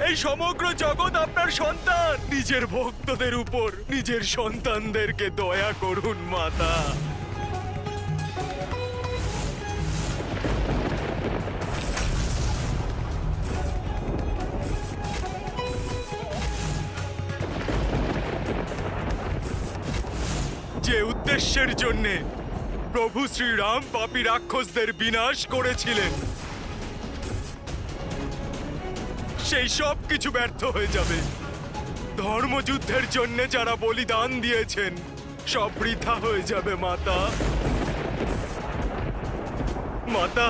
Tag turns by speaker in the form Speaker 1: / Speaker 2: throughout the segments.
Speaker 1: এই সমগ্র জগৎ আপনার সন্তান। নিজের ভক্তদের উপর নিজের সন্তানদেরকে দয়া করুন মাতা। যে উদ্দেশ্যের জন্যে প্রভু শ্রীরাম পাপী রাক্ষসদের বিনাশ করেছিলেন, সেই সব কিছু ব্যর্থ হয়ে যাবে। ধর্মযুদ্ধের জন্য যারা বলিদান দিয়েছেন সব বৃথা হয়ে যাবে মাতা। মাতা,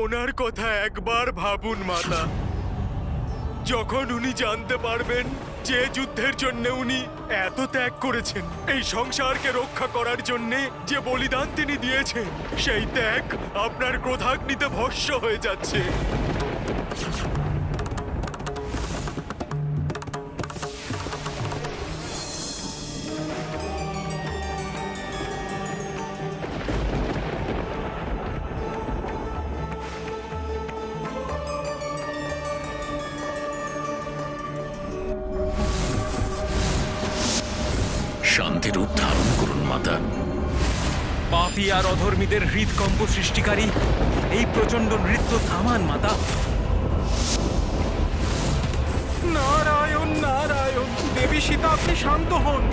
Speaker 1: ওনার কথা একবার ভাবুন মাতা। যখন উনি জানতে পারবেন যে যুদ্ধের জন্য উনি এত ত্যাগ করেছেন, এই সংসারকে রক্ষা করার জন্য যে বলিদান তিনি দিয়েছেন, সেই ত্যাগ আপনার ক্রোধাগ্নিতে ভস্ম হয়ে যাচ্ছে।
Speaker 2: শান্তির রূপ ধারণ করুন মাতা।
Speaker 3: পাপী আর অধর্মীদের হৃদকম্প সৃষ্টিকারী এই প্রচন্ড নৃত্য থামান মাতা।
Speaker 4: নারায়ণ নারায়ণ, দেবী সীতা আপনি শান্ত হন।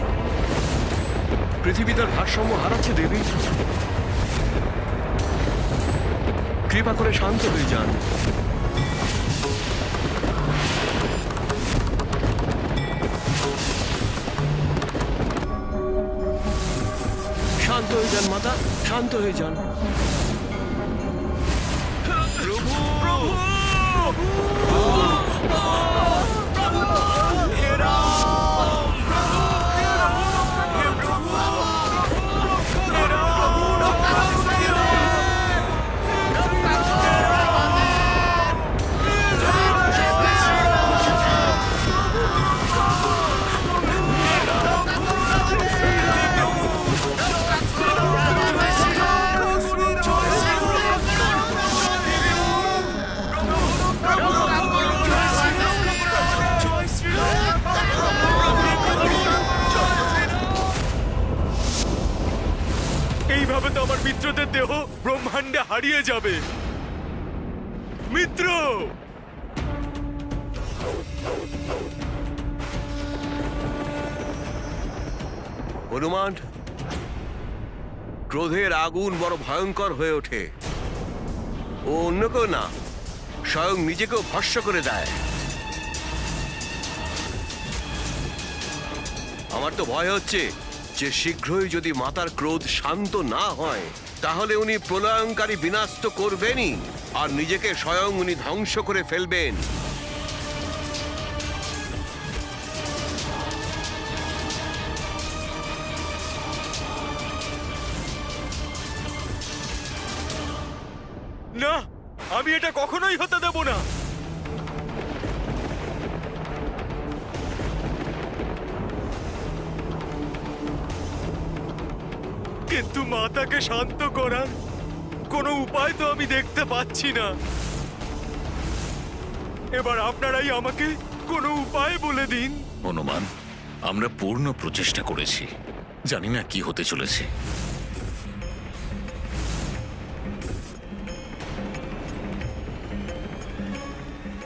Speaker 5: পৃথিবী তার ভারসাম্য হারাচ্ছে দেবী, কৃপা করে শান্ত হয়ে যান। শান্ত হয়ে যান মাতা, শান্ত হয়ে যান।
Speaker 1: এইভাবে তো আমার মিত্রদের দেহ ব্রহ্মাণ্ডে হারিয়ে যাবে। মিত্র,
Speaker 5: হনুমান, ক্রোধের আগুন বড় ভয়ঙ্কর হয়ে ওঠে। ও অন্য কেউ না, স্বয়ং নিজেকেও ভস্ম করে দেয়। আমার তো ভয় হচ্ছে যে শীঘ্রই যদি মাতার ক্রোধ শান্ত না হয়, তাহলে উনি প্রলয়ঙ্কারী বিনাশ তো করবেনই, আর নিজেকে স্বয়ং উনি ধ্বংস করে ফেলবেন।
Speaker 1: না, আমি এটা কখনোই হতে দেব না। কিন্তু মাতাকে শান্ত করার কোনো উপায় তো আমি দেখতে পাচ্ছি না। এবার আপনারাই আমাকে কোনো উপায় বলে দিন।
Speaker 2: হনুমান, আমরা পূর্ণ প্রচেষ্টা করেছি, জানি না কি হতে চলেছে।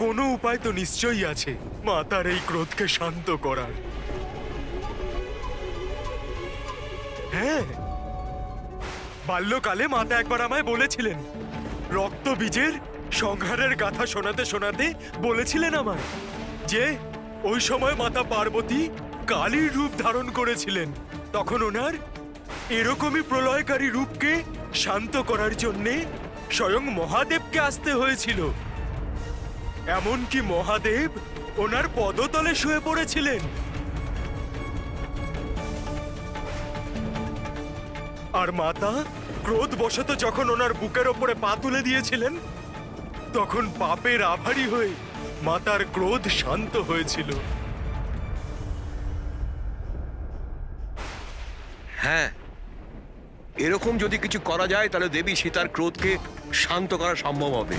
Speaker 1: কোনো উপায় তো নিশ্চয়ই আছে মাতার এই ক্রোধকে শান্ত করার। হ্যাঁ, বাল্যকালে মাতা একবার আমায় বলেছিলেন, রক্তবীজের সংহারের কথা শোনাতে শোনাতে বলেছিলেন আমায় যে ওই সময় মাতা পার্বতী কালীর রূপ ধারণ করেছিলেন। তখন ওনার এরকমই প্রলয়কারী রূপকে শান্ত করার জন্যে স্বয়ং মহাদেবকে আসতে হয়েছিল। এমনকি মহাদেব ওনার পদতলে শুয়ে পড়েছিলেন। আর মাতা ক্রোধবশত যখন ওনার বুকের ওপরে পা তুলে দিয়েছিলেন, তখন পাপের আভারী হয়ে মাতার ক্রোধ শান্ত হয়েছিল।
Speaker 5: হ্যাঁ, এরকম যদি কিছু করা যায় তাহলে দেবী সীতার ক্রোধকে শান্ত করা সম্ভব হবে।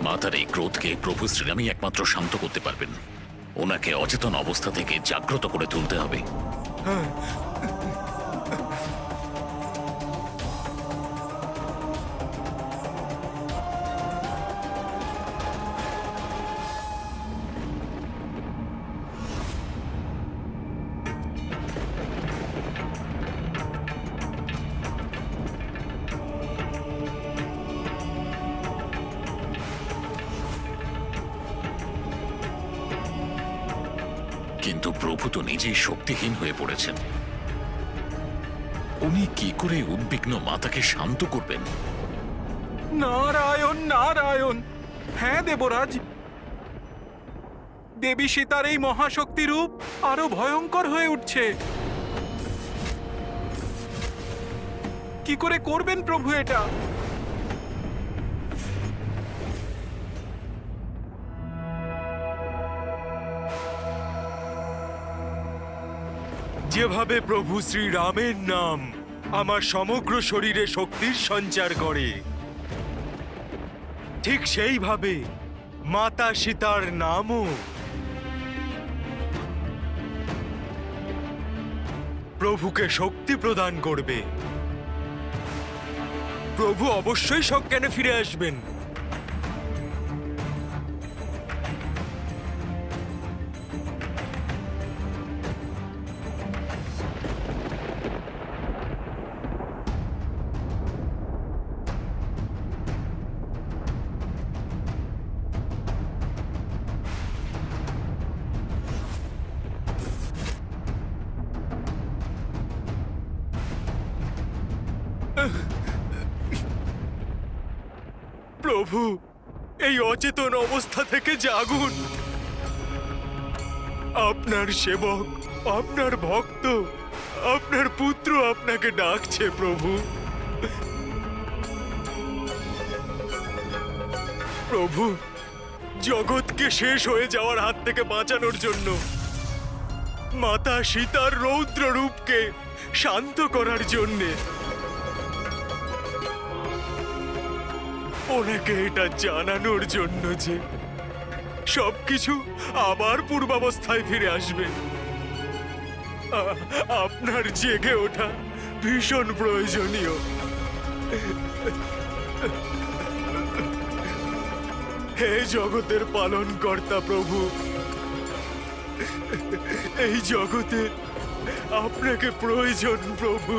Speaker 2: মাতার এই ক্রোধকে প্রভু শ্রীরামই একমাত্র শান্ত করতে পারবেন। ওনাকে অচেতন অবস্থা থেকে জাগ্রত করে তুলতে হবে। কিন্তু প্রভু তো নিজেই শক্তিহীন হয়ে পড়েছেন। উনি কি করে উদ্বিগ্ন মাতাকে শান্ত করবেন?
Speaker 4: নারায়ণ নারায়ণ। হ্যাঁ দেবরাজ, দেবী সীতার এই মহাশক্তি রূপ আরো ভয়ঙ্কর হয়ে উঠছে। কি করে করবেন প্রভু এটা?
Speaker 1: যেভাবে প্রভু শ্রীরামের নাম আমার সমগ্র শরীরে শক্তির সঞ্চার করে, ঠিক সেইভাবে মাতা সীতার নামও প্রভুকে শক্তি প্রদান করবে। প্রভু অবশ্যই সজ্ঞানে ফিরে আসবেন। প্রভু, এই অচেতন অবস্থা থেকে জাগুন। আপনার সেবক, আপনার ভক্ত, আপনার পুত্র আপনাকে ডাকছে প্রভু। প্রভু, জগৎকে শেষ হয়ে যাওয়ার হাত থেকে বাঁচানোর জন্য মাতা সীতার রৌদ্র রূপকে শান্ত করার জন্যে ওনাকে এটা জানানোর জন্য যে সবকিছু আবার পূর্বাবস্থায় ফিরে আসবে। আপনার জেগে ওঠা ভীষণ প্রয়োজনীয়। হে জগতের পালনকর্তা প্রভু, এই জগতে আপনাকে প্রয়োজন প্রভু।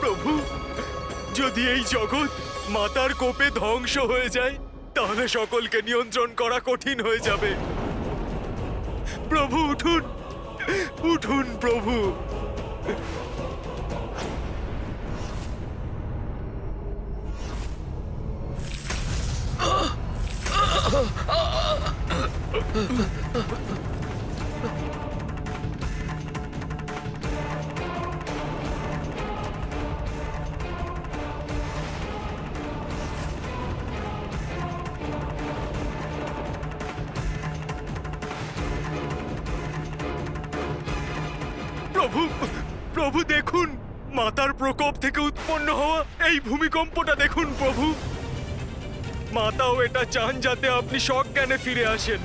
Speaker 1: প্রভু, যদি এই জগৎ মাতার কোপে ধ্বংস হয়ে যায় তাহলে সকলকে নিয়ন্ত্রণ করা কঠিন হয়ে যাবে। প্রভু উঠুন, উঠুন প্রভু। প্রভু, প্রভু দেখুন, মাতার প্রকোপ থেকে উৎপন্ন হওয়া এই ভূমিকম্পটা দেখুন প্রভু। মাতাও এটা চান যাতে আপনি সজ্ঞানে ফিরে আসেন।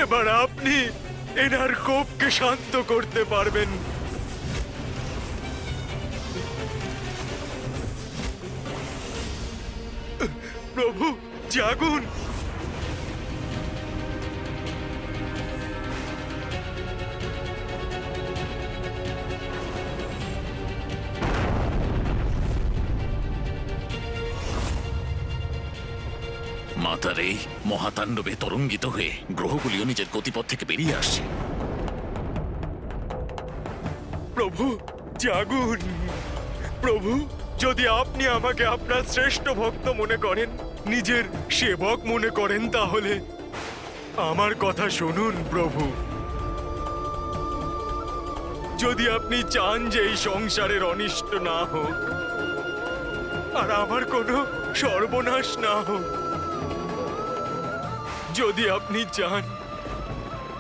Speaker 1: এবার আপনি এনার কোপকে শান্ত করতে পারবেন। প্রভু জাগুন।
Speaker 2: মাতার এই মহাতাণ্ডবে তরঙ্গিত হয়ে গ্রহগুলিও নিজের গতিপথ থেকে বেরিয়ে আসছে।
Speaker 1: প্রভু জাগুন। প্রভু, যদি আপনি আমাকে আপনার শ্রেষ্ঠ ভক্ত মনে করেন, নিজের সেবক মনে করেন, তাহলে আমার কথা শুনুন প্রভু। যদি আপনি চান যে এই সংসারের অনিষ্ট না হোক আর আমার কোনো সর্বনাশ না হোক, যদি আপনি চান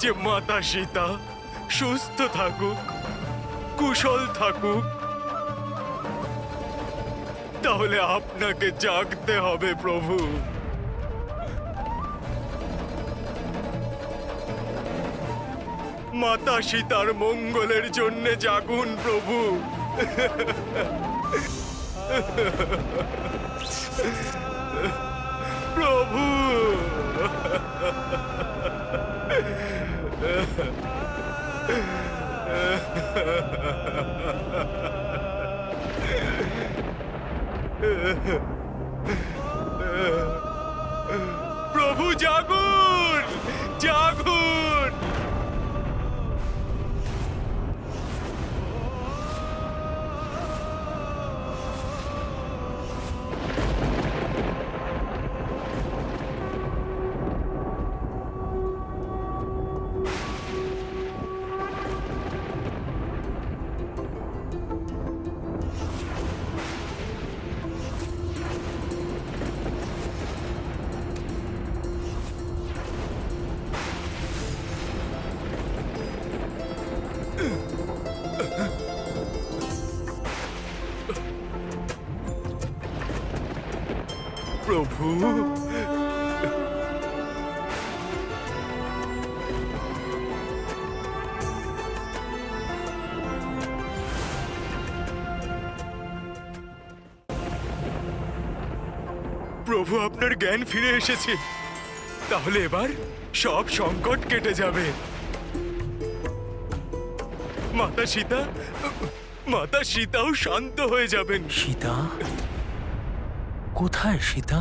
Speaker 1: যে মাতা সীতা সুস্থ থাকুক, কুশল থাকুক, তাহলে আপনাকে জাগতে হবে প্রভু। মাতা সীতার মঙ্গলের জন্য জাগুন প্রভু। প্রভু প্রভু জাগুন, জাগুন। প্রভু প্রভু আপনার জ্ঞান ফিরে এসেছে। তাহলে এবার সব সংকট কেটে যাবে। মাতা সীতাও শান্ত হয়ে যাবেন।
Speaker 3: সীতা কোথায়? সীতা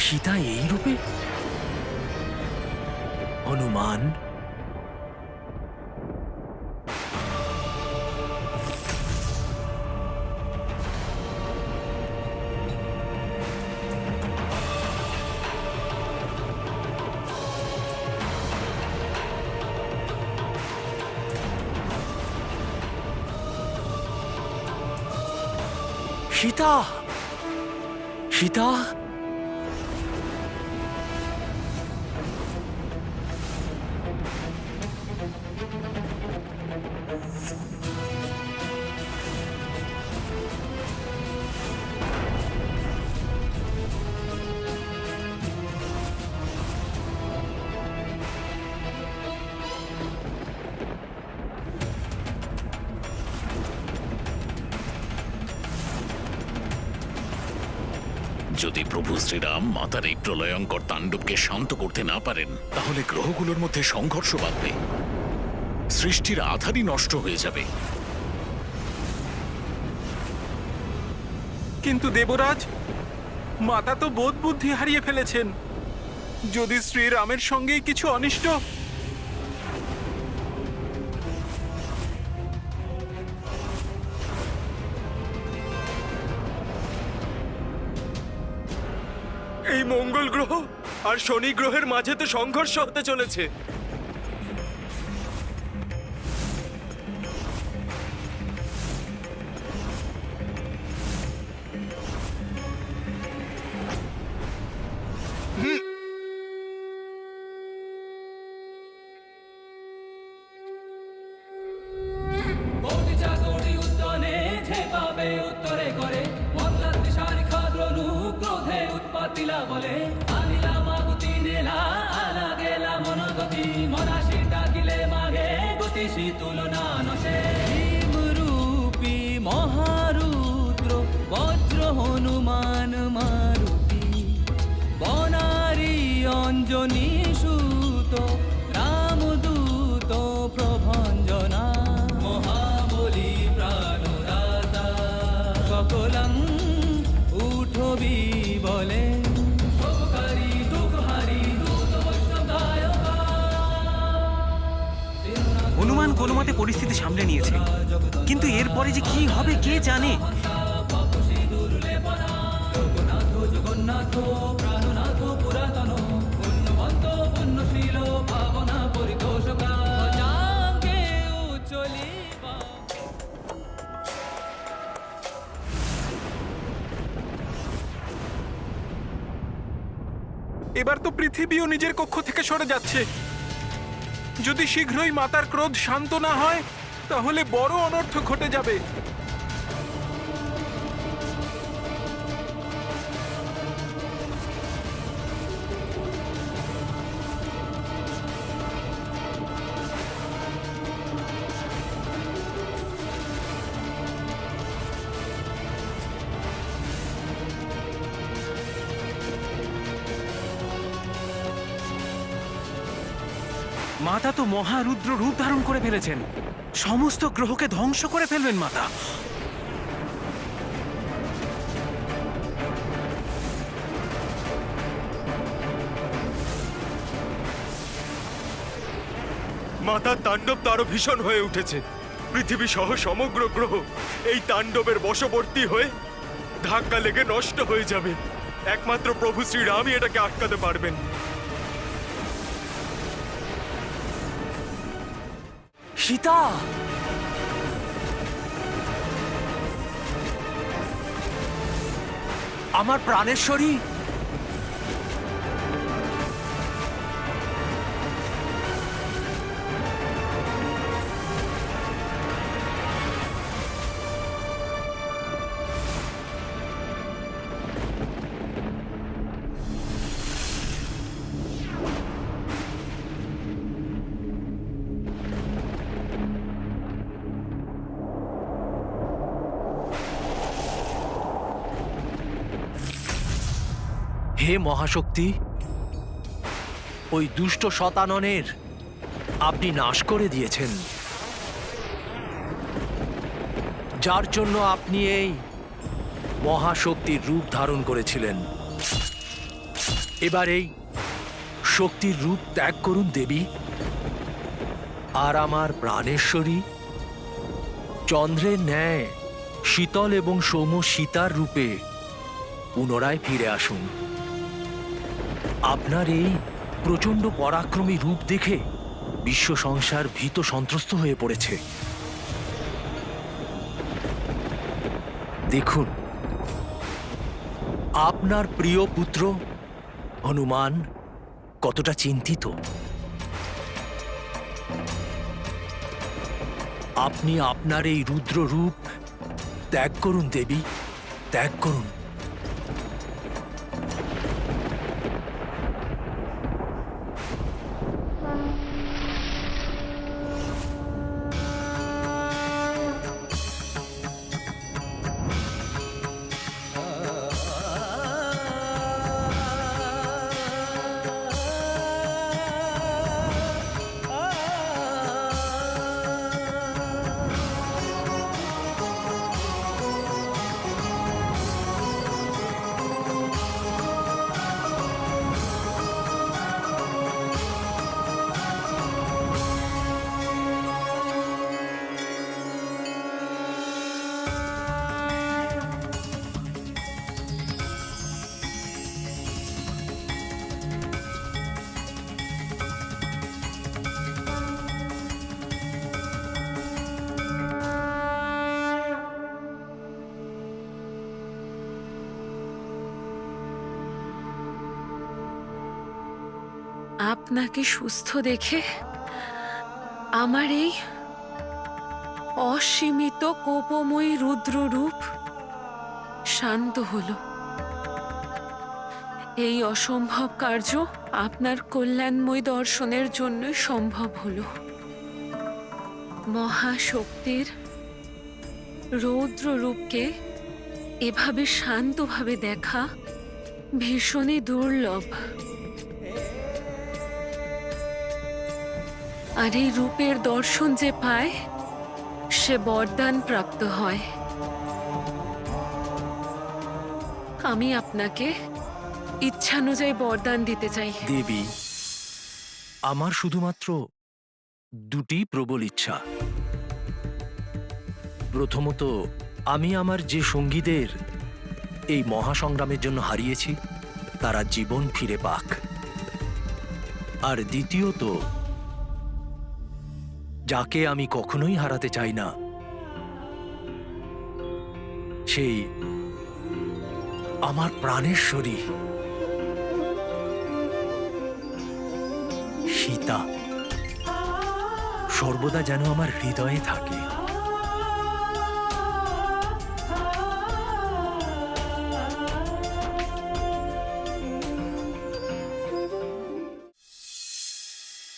Speaker 3: সীতা এই রূপে? হনুমান, সীতা, সীতা,
Speaker 2: যদি প্রভু শ্রীরাম মাতার এই প্রলয়ঙ্কর তাণ্ডবকে শান্ত করতে না পারেন, তাহলে গ্রহগুলোর মধ্যে সংঘর্ষ বাঁধবে, সৃষ্টির আধারই নষ্ট হয়ে যাবে।
Speaker 4: কিন্তু দেবরাজ, মাতা তো বোধ বুদ্ধি হারিয়ে ফেলেছেন। যদি শ্রীরামের সঙ্গেই কিছু অনিষ্ট।
Speaker 1: এই মঙ্গল গ্রহ আর শনি গ্রহের মাঝে তো সংঘর্ষ হতে চলেছে।
Speaker 6: বলে আনিলা মাগুতি নেলা আলা গেলা মনগতি মনাশি ডাকিলে মাগে গতিশী তুলনা নশে রূপী মহারুদ্র বজ্র হনুমান মারুতি বনারী অঞ্জনী সুত রামদূত প্রভঞ্জনা মহাবলী প্রাণদাতা সকলং উঠবি বলে
Speaker 3: হনুমান কোনো মতে পরিস্থিতি সামলে নিয়েছে, কিন্তু এরপরে যে কি হবে কে জানে।
Speaker 6: জগন্নাথ প্রাণনাথ পুরাতন
Speaker 4: এবার তো পৃথিবীও নিজের কক্ষ থেকে সরে যাচ্ছে। যদি শীঘ্রই মাতার ক্রোধ শান্ত না হয় তাহলে বড় অনর্থ ঘটে যাবে।
Speaker 3: মাতা তো মহারুদ্র রূপ ধারণ করে ফেলেছেন। সমস্ত গ্রহকে ধ্বংস করে ফেলবেন মাতা।
Speaker 1: মাতার তাণ্ডব তো আরো ভীষণ হয়ে উঠেছে। পৃথিবী সহ সমগ্র গ্রহ এই তাণ্ডবের বশবর্তী হয়ে ধাক্কা লেগে নষ্ট হয়ে যাবে। একমাত্র প্রভু শ্রীরামই এটাকে আটকাতে পারবেন।
Speaker 7: সীতা, আমার প্রাণেশ্বরী, হে মহাশক্তি, ওই দুষ্ট শতাননের আপনি নাশ করে দিয়েছেন, যার জন্য আপনি এই মহাশক্তির রূপ ধারণ করেছিলেন। এবার এই শক্তির রূপ ত্যাগ করুন দেবী, আর আমার প্রাণেশ্বরী চন্দ্রের ন্যায় শীতল এবং সৌম্য সীতার রূপে পুনরায় ফিরে আসুন। আপনার এই প্রচণ্ড পরাক্রমী রূপ দেখে বিশ্ব সংসার ভীত সন্ত্রস্ত হয়ে পড়েছে। দেখুন, আপনার প্রিয় পুত্র হনুমান কতটা চিন্তিত। আপনি আপনার এই রুদ্র রূপ ত্যাগ করুন দেবী, ত্যাগ করুন।
Speaker 8: আপনাকে সুস্থ দেখে আমার এই অসীমিত কোপময়ী রুদ্র রূপ শান্ত হলো। এই অসম্ভব কার্য আপনার কল্যাণময় দর্শনের জন্য সম্ভব হলো। মহাশক্তির রৌদ্র রূপকে এভাবে শান্তভাবে দেখা ভীষণই দুর্লভ। আর এই রূপের দর্শন যে পায় সে বরদান প্রাপ্ত হয়। আমি আপনাকে ইচ্ছানুযায়ী বরদান দিতে চাই।
Speaker 7: দেবী, আমার শুধুমাত্র দুটি প্রবল ইচ্ছা। প্রথমত, আমি আমার যে সঙ্গীদের এই মহাসংগ্রামের জন্য হারিয়েছি তারা জীবন ফিরে পাক। আর দ্বিতীয়ত, যাকে আমি কখনোই হারাতে চাই না, সেই আমার প্রাণেশ্বরী। সীতা সর্বদা যেন আমার হৃদয়ে থাকে।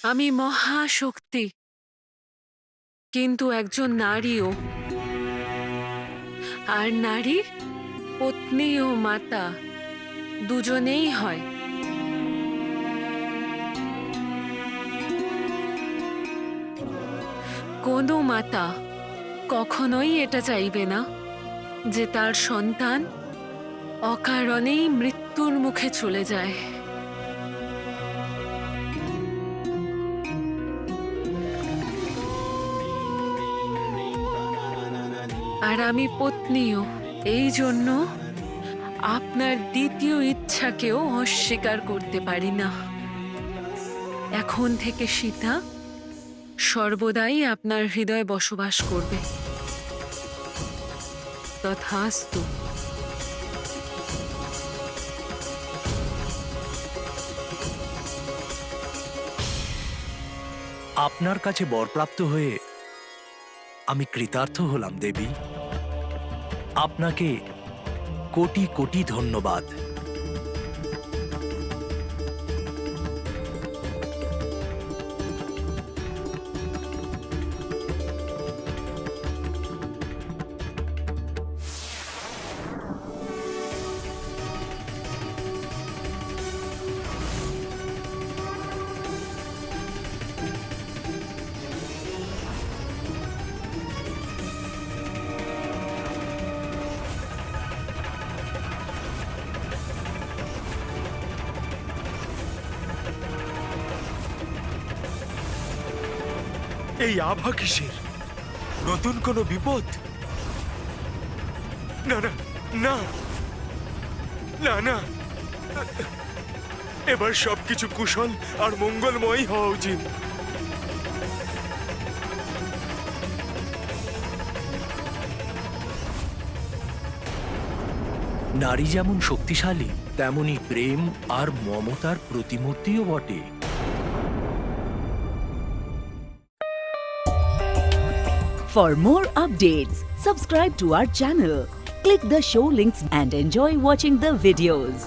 Speaker 8: আমি মহাশক্তি, কিন্তু একজন নারীও। আর নারী পত্নী ও মাতা দুজনেই হয়। কোনো মাতা কখনোই এটা চাইবে না যে তার সন্তান অকারণেই মৃত্যুর মুখে চলে যায়। আর আমি পত্নীও, এই জন্য আপনার দ্বিতীয় ইচ্ছাকেও অস্বীকার করতে পারি না। এখন থেকে সীতা সর্বদাই আপনার হৃদয়ে বসবাস করবে। তথাস্তু।
Speaker 7: আপনার কাছে বরপ্রাপ্ত হয়ে আমি কৃতার্থ হলাম দেবী। আপনাকে কোটি কোটি ধন্যবাদ।
Speaker 1: এই আভা কিসের? নতুন কোনো বিপদ? না না না না না, এবার সবকিছু কুশল আর মঙ্গলময় হওয়া উচিত।
Speaker 7: নারী যেমন শক্তিশালী, তেমনি প্রেম আর মমতার প্রতিমূর্তিও বটে।
Speaker 9: For more updates, subscribe to our channel, click the show links and enjoy watching the videos.